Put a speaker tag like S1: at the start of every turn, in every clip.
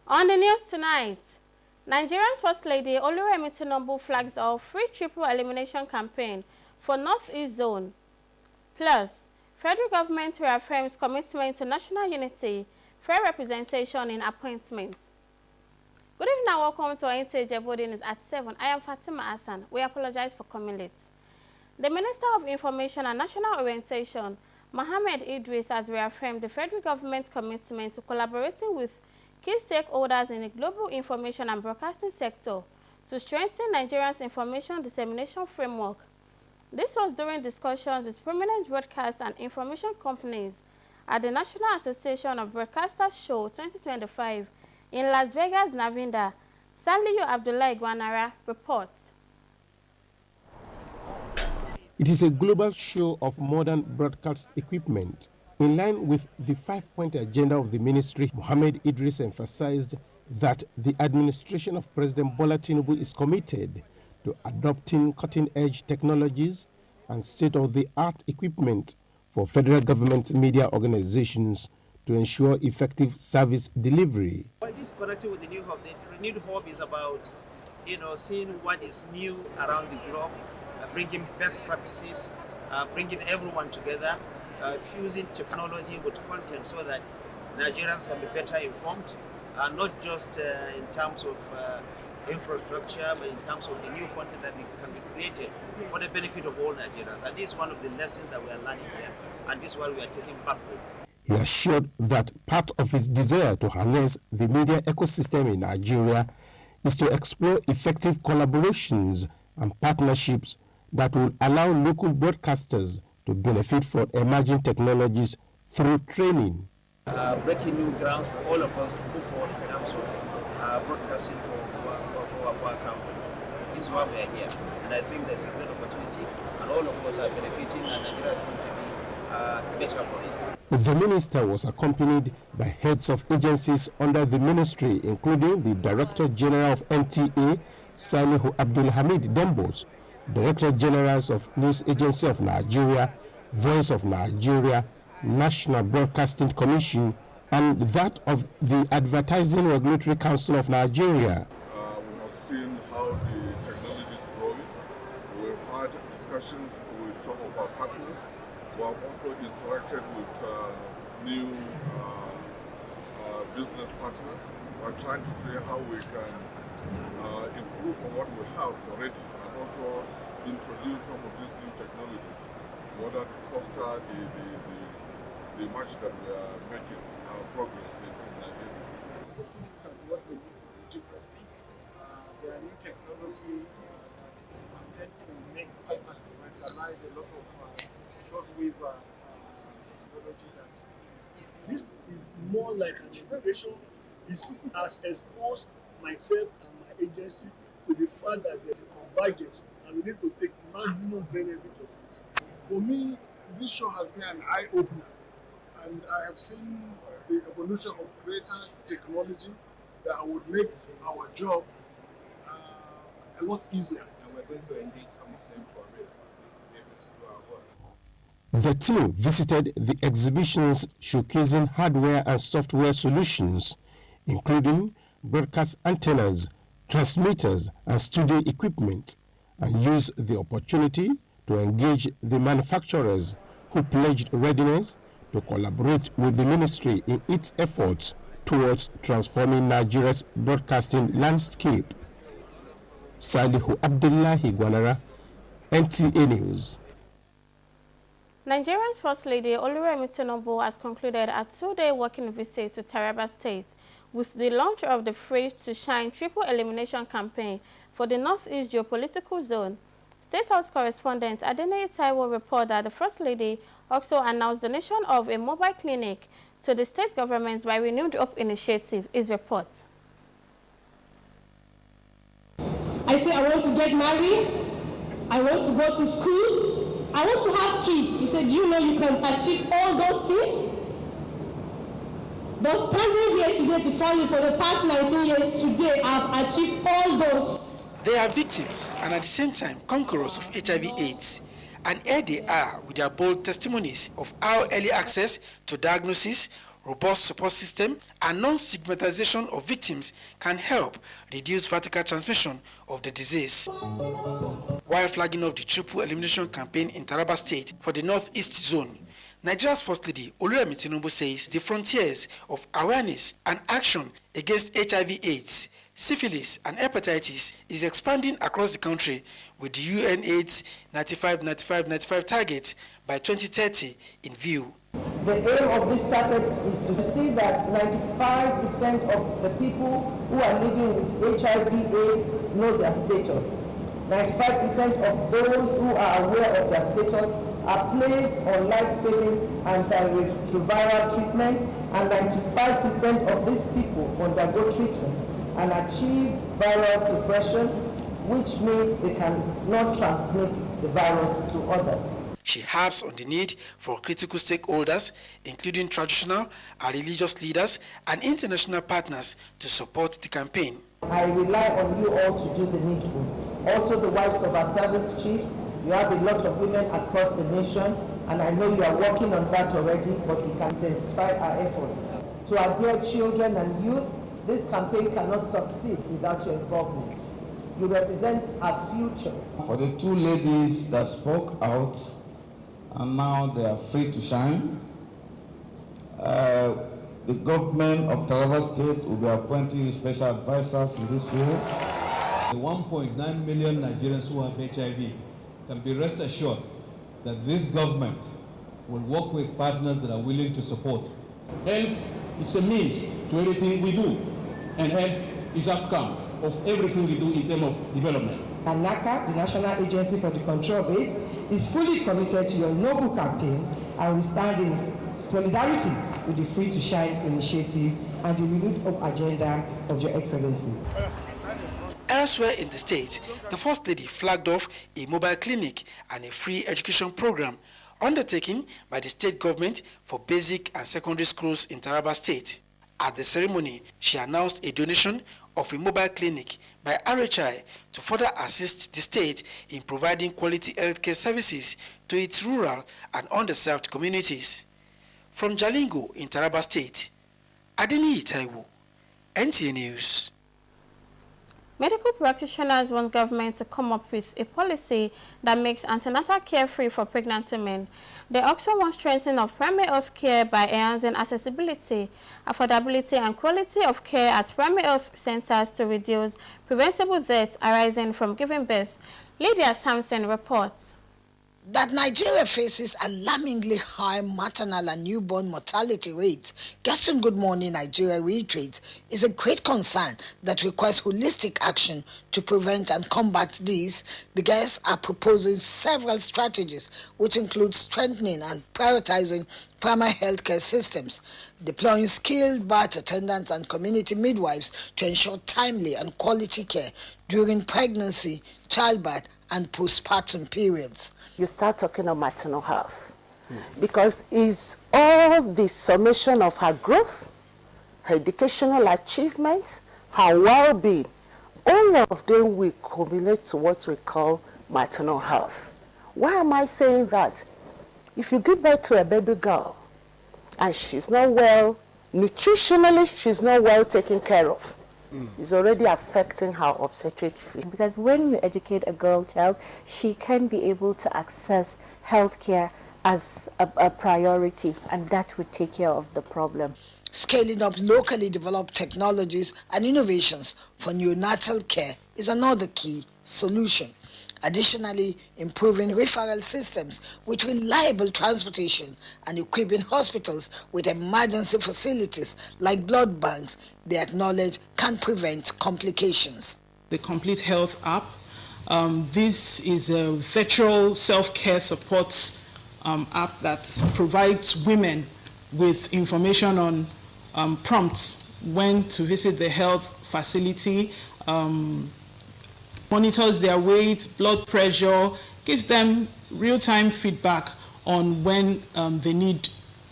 S1: On the news tonight, Nigeria's First Lady Oluremi Tinubu flags off free triple elimination campaign for North-East Zone. Plus, federal government reaffirms commitment to national unity, fair representation in appointments. Good evening and welcome to Nta Ijebu Ode News at 7. I am Fatima Hassan. We apologize for coming late. The Minister of Information and National Orientation, Mohammed Idris, has reaffirmed the federal government's commitment to collaborating with key stakeholders in the global information and broadcasting sector to strengthen Nigeria's information dissemination framework. This was during discussions with prominent broadcast and information companies at the National Association of Broadcasters Show 2025 in Las Vegas, Nevada. Saliu Abdullah Gwanara reports.
S2: It is a global show of modern broadcast equipment. In line with the 5-point agenda of the ministry, Mohammed Idris emphasized that the administration of President Bola Tinubu is committed to adopting cutting-edge technologies and state-of-the-art equipment for federal government media organizations to ensure effective service delivery.
S3: This connected with the new hub. The renewed hub is about, seeing what is new around the globe, bringing best practices, bringing everyone together, fusing technology with content so that Nigerians can be better informed, not just in terms of infrastructure, but in terms of the new content that can be created for the benefit of all Nigerians. And this is one of the lessons that we are learning here, and this is what we are taking back with.
S2: He assured that part of his desire to harness the media ecosystem in Nigeria is to explore effective collaborations and partnerships that will allow local broadcasters to benefit from emerging technologies through training.
S3: Breaking new grounds for all of us to move forward in terms of broadcasting for our country. This is why we are here, and I think there's a great opportunity, and all of us are benefiting, and Nigeria is going to be better for it.
S2: The minister was accompanied by heads of agencies under the ministry, including the Director General of NTA, Salihu Abdulhamid Dembos, Director Generals of News Agency of Nigeria, Voice of Nigeria, National Broadcasting Commission, and that of the Advertising Regulatory Council of Nigeria.
S4: We have seen how the technology is growing. We've had discussions with some of our partners. We have also interacted with new business partners. We're trying to see how we can improve on what we have already, and also introduce some of these new technologies in order to foster the march that we are making progress in Nigeria.
S5: What we need to do differently. There are new technology that tend to make and commercialize a lot of shortwave technology that is easy. This is more like an innovation. It has exposed myself and my agency to the fact that there's a convergence and we need to take maximum benefit of it. For me, this show has been an eye-opener, and I have seen the evolution of greater technology that would make our job a lot easier. And we're going to engage some of them for real to be able to do our work.
S2: The team visited the exhibitions showcasing hardware and software solutions, including broadcast antennas, transmitters, and studio equipment, and used the opportunity to engage the manufacturers who pledged readiness to collaborate with the ministry in its efforts towards transforming Nigeria's broadcasting landscape. Salihu Abdullahi Gwanara, NTA News.
S1: Nigeria's First Lady Oluremi Tinubu has concluded a 2-day working visit to Taraba State with the launch of the Freeze to Shine triple elimination campaign for the Northeast geopolitical zone. State House correspondent Adeneye Taiwo reported that the First Lady also announced the donation of a mobile clinic to the state government by Renewed Hope Initiative. His report.
S6: I say I want to get married, I want to go to school, I want to have kids. He said, you know you can achieve all those things? But standing here today to tell you for the past 19 years, today I've achieved all those.
S7: They are victims and at the same time conquerors of HIV/AIDS. And here they are with their bold testimonies of how early access to diagnosis, robust support system, and non-stigmatization of victims can help reduce vertical transmission of the disease. While flagging off the triple elimination campaign in Taraba State for the Northeast Zone, Nigeria's First Lady Oluremi Tinubu says the frontiers of awareness and action against HIV/AIDS, syphilis, and hepatitis is expanding across the country with the UN AIDS 95-95-95 target by 2030 in view.
S8: The aim of this target is to see that 95% of the people who are living with HIV/AIDS know their status. 95% of those who are aware of their status are placed on life-saving antiretroviral treatment, and 95% of these people undergo treatment and achieve viral suppression, which means they cannot transmit the virus to others.
S7: She harps on the need for critical stakeholders, including traditional and religious leaders and international partners, to support the campaign.
S8: I rely on you all to do the needful. Also the wives of our service chiefs. You have a lot of women across the nation, and I know you are working on that already, but we can intensify our efforts. To our dear children and youth, this campaign cannot succeed without your involvement. You represent our future.
S9: For the two ladies that spoke out, and now they are free to shine, the government of Taraba State will be appointing special advisors in this field.
S10: The 1.9 million Nigerians who have HIV can be rest assured that this government will work with partners that are willing to support.
S11: Health is a means to everything we do, and health is outcome of everything we do in terms of development.
S8: And NACA, the National Agency for the Control of AIDS, is fully committed to your noble campaign, and we stand in solidarity with the Free to Shine initiative and the renewed agenda of Your Excellency.
S7: Elsewhere in the state, the First Lady flagged off a mobile clinic and a free education program undertaken by the state government for basic and secondary schools in Taraba State. At the ceremony, she announced a donation of a mobile clinic by RHI to further assist the state in providing quality healthcare services to its rural and underserved communities. From Jalingo in Taraba State, Nta Ijebu, NTA News.
S1: Medical practitioners want government to come up with a policy that makes antenatal care free for pregnant women. They also want strengthening of primary health care by enhancing accessibility, affordability, and quality of care at primary health centers to reduce preventable deaths arising from giving birth. Lydia Sampson reports.
S12: That Nigeria faces alarmingly high maternal and newborn mortality rates, Guesting Good Morning Nigeria reiterates, is a great concern that requires holistic action to prevent and combat these. The guests are proposing several strategies, which include strengthening and prioritizing primary healthcare systems, deploying skilled birth attendants and community midwives to ensure timely and quality care during pregnancy, childbirth, and postpartum periods.
S8: You start talking of maternal health, because it's all the summation of her growth, her educational achievements, her well-being. All of them will culminate to what we call maternal health. Why am I saying that? If you give birth to a baby girl and she's not well, nutritionally she's not well taken care of, is already affecting her obstetric field.
S13: Because when you educate a girl child, she can be able to access healthcare as a priority, and that would take care of the problem.
S12: Scaling up locally developed technologies and innovations for neonatal care is another key solution. Additionally, improving referral systems with reliable transportation and equipping hospitals with emergency facilities like blood banks, they acknowledge can prevent complications.
S14: The Complete Health app, this is a virtual self-care support app that provides women with information on prompts when to visit the health facility, monitors their weight, blood pressure, gives them real-time feedback on when they need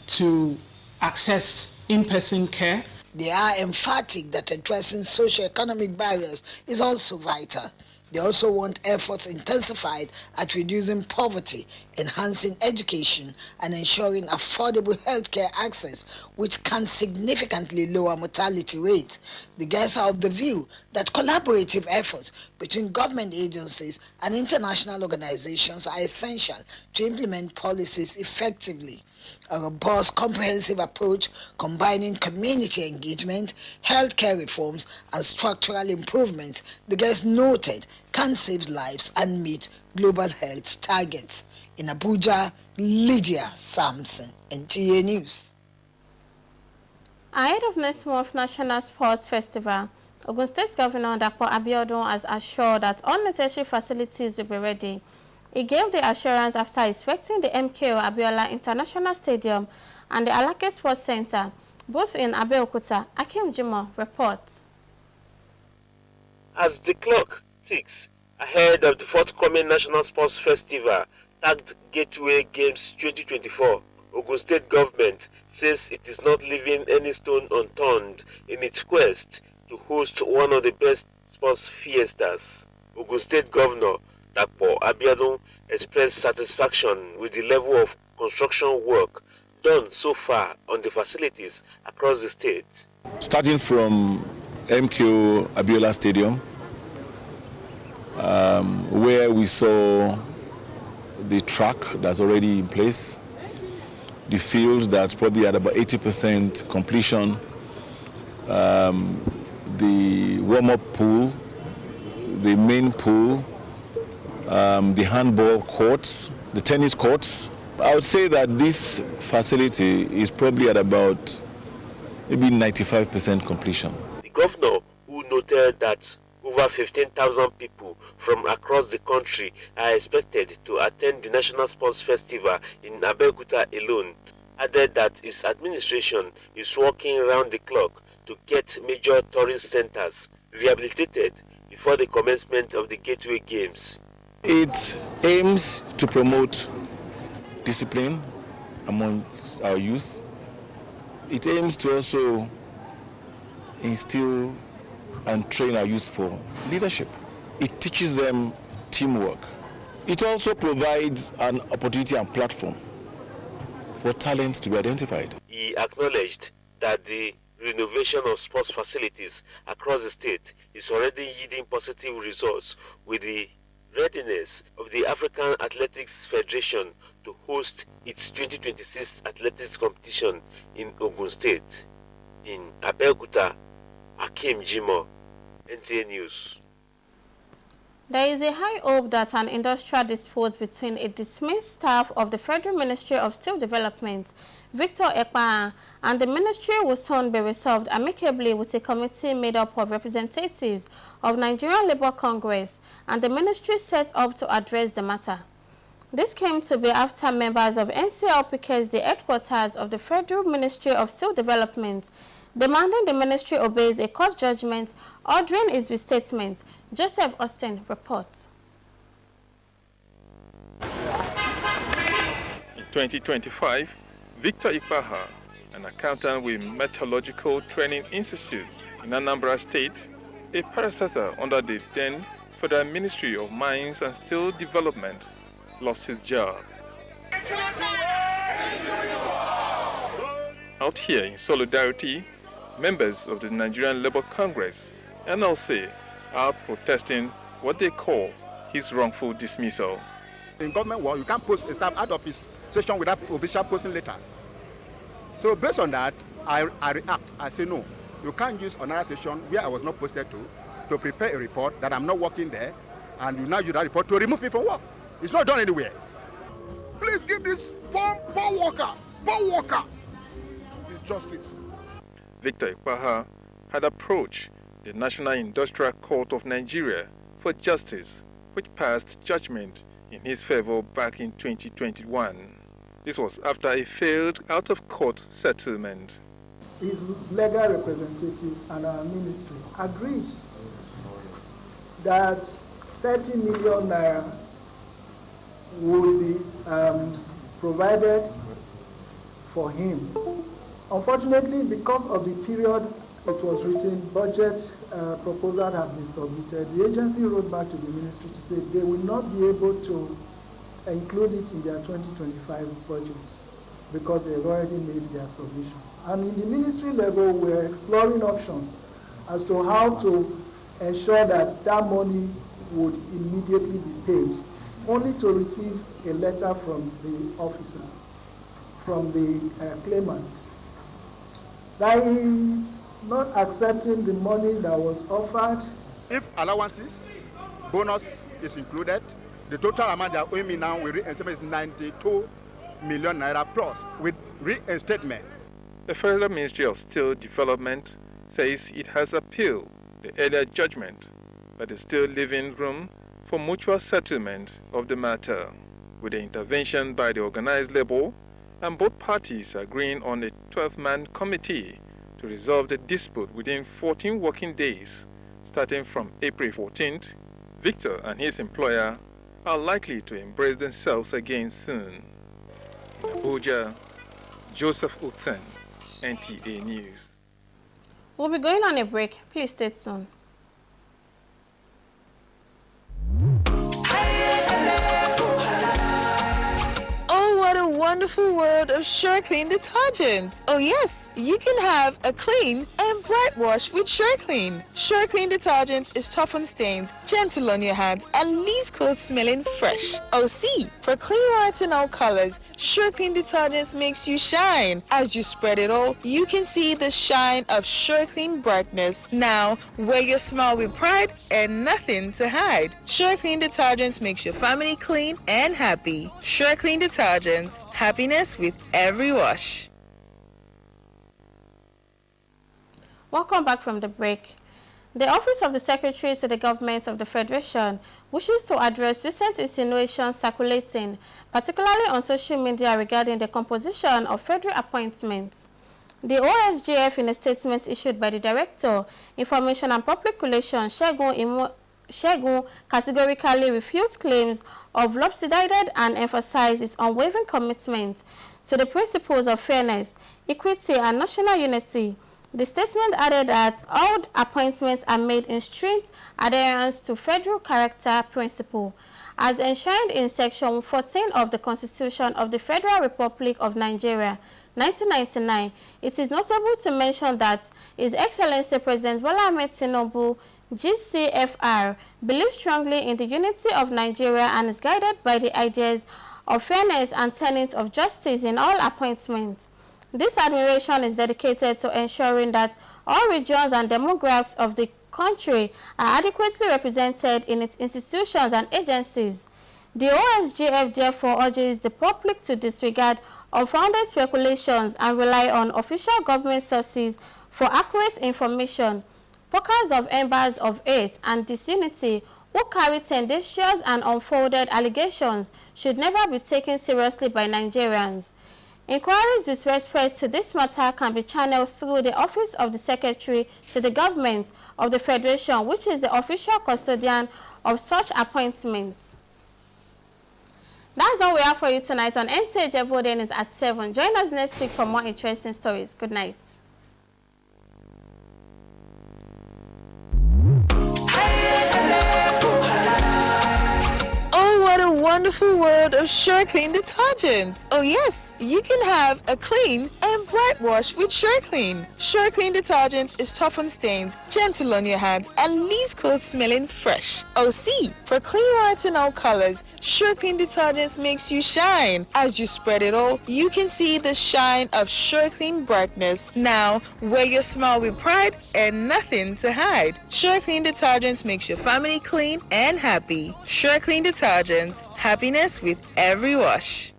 S14: to access in-person care.
S12: They are emphatic that addressing socio-economic barriers is also vital. They also want efforts intensified at reducing poverty, enhancing education, and ensuring affordable healthcare access, which can significantly lower mortality rates. The guests are of the view that collaborative efforts between government agencies and international organizations are essential to implement policies effectively. A robust, comprehensive approach combining community engagement, healthcare reforms, and structural improvements, the guests noted, can save lives and meet global health targets. In Abuja, Lydia Sampson, NTA News.
S1: Ahead of next month's National Sports Festival, Ogun State Governor Nta Ijebu Ode has assured that all necessary facilities will be ready. He gave the assurance after inspecting the MKO Abiola International Stadium and the Alake Sports Center, both in Abeokuta. Akim Jimo reports.
S15: As the clock ticks ahead of the forthcoming National Sports Festival, tagged Gateway Games 2024, Ogun State government says it is not leaving any stone unturned in its quest to host one of the best sports fiestas. Ogun State Governor Nta Ijebu expressed satisfaction with the level of construction work done so far on the facilities across the state.
S16: Starting from MKO Abiola Stadium, where we saw the track that's already in place, the field that's probably at about 80% completion, the warm-up pool, the main pool, the handball courts, the tennis courts. I would say that this facility is probably at about maybe 95% completion.
S15: The governor, who noted that over 15,000 people from across the country are expected to attend the National Sports Festival in Abeokuta alone, added that his administration is working round the clock to get major tourist centers rehabilitated before the commencement of the Gateway Games.
S16: It aims to promote discipline among our youth. It aims to also instill and train our youth for leadership. It teaches them teamwork. It also provides an opportunity and platform for talents to be identified.
S15: He acknowledged that the renovation of sports facilities across the state is already yielding positive results, with the readiness of the African Athletics Federation to host its 2026 athletics competition in Ogun State. In Abeokuta, Akim Jimo, NTA News.
S1: There is a high hope that an industrial dispute between a dismissed staff of the Federal Ministry of Steel Development, Victor Ekpa, and the ministry will soon be resolved amicably with a committee made up of representatives of Nigerian Labour Congress and the ministry set up to address the matter. This came to be after members of NCLPK's the headquarters of the Federal Ministry of Steel Development, demanding the ministry obeys a court judgment ordering its restatement. Joseph Austin reports.
S17: In 2025, Victor Ikpaha, an accountant with Metallurgical Training Institute in Anambra State, a predecessor under the then Federal Ministry of Mines and Steel Development, lost his job. Out here in solidarity, members of the Nigerian Labour Congress, NLC, are protesting what they call his wrongful dismissal.
S18: In government work, you can't post a staff out of his session without official posting letter. So based on that, I react. I say no, you can't use another session where I was not posted to prepare a report that I'm not working there, and you now use that report to remove me from work. It's not done anywhere.
S4: Please give this poor worker his justice.
S17: Victor Ikpaha had approached the National Industrial Court of Nigeria for justice, which passed judgment in his favor back in 2021. This was after a failed out-of-court settlement.
S19: His legal representatives and our ministry agreed that 30 million naira would be provided for him. Unfortunately, because of the period it was written, budget proposal have been submitted. The agency wrote back to the ministry to say they will not be able to include it in their 2025 budget because they've already made their submissions. And in the ministry level, we're exploring options as to how to ensure that that money would immediately be paid, only to receive a letter from the officer, from the claimant, that is not accepting the money that was offered.
S18: If allowances, bonus is included, the total amount they are owing me now with reinstatement is 92 million naira plus with reinstatement.
S17: The Federal Ministry of Steel Development says it has appealed the earlier judgment, but is still leaving room for mutual settlement of the matter, with the intervention by the organized labor and both parties agreeing on a 12-man committee to resolve the dispute within 14 working days. Starting from April 14th, Victor and his employer are likely to embrace themselves again soon. In Abuja, Joseph Uten, NTA News.
S1: We'll be going on a break. Please stay tuned.
S20: Oh, what a wonderful world of SureClean detergent. Oh yes, you can have a clean and bright wash with SureClean. SureClean detergent is tough on stains, gentle on your hands, and leaves clothes smelling fresh. Oh see, for clean white and all colors, SureClean detergent makes you shine. As you spread it all, you can see the shine of SureClean brightness. Now, wear your smile with pride and nothing to hide. SureClean detergent makes your family clean and happy. SureClean detergent, happiness with every wash.
S1: Welcome back from the break. The Office of the Secretary to the Government of the Federation wishes to address recent insinuations circulating, particularly on social media, regarding the composition of federal appointments. The OSGF, in a statement issued by the Director, Information and Public Relations, Shegun, categorically refutes claims of lopsided and emphasized its unwavering commitment to the principles of fairness, equity, and national unity. The statement added that all appointments are made in strict adherence to federal character principle, as enshrined in Section 14 of the Constitution of the Federal Republic of Nigeria, 1999. It is notable to mention that His Excellency President Bola Ahmed Tinubu, GCFR, believes strongly in the unity of Nigeria and is guided by the ideas of fairness and tenets of justice in all appointments. This admiration is dedicated to ensuring that all regions and demographics of the country are adequately represented in its institutions and agencies. The OSGF therefore urges the public to disregard unfounded speculations and rely on official government sources for accurate information. Workers of embers of hate and disunity who carry tendentious and unfounded allegations should never be taken seriously by Nigerians. Inquiries with respect to this matter can be channeled through the Office of the Secretary to the Government of the Federation, which is the official custodian of such appointments. That's all we have for you tonight on Nta Ijebu Ode is at 7. Join us next week for more interesting stories. Good night.
S20: Oh, what a wonderful world of SureClean detergent. Oh yes, you can have a clean and bright wash with SureClean. SureClean detergent is tough on stains, gentle on your hands, and leaves clothes smelling fresh. Oh see, for clean white and all colors, SureClean detergent makes you shine. As you spread it all, you can see the shine of SureClean brightness. Now, wear your smile with pride and nothing to hide. SureClean detergent makes your family clean and happy. SureClean detergent, happiness with every wash.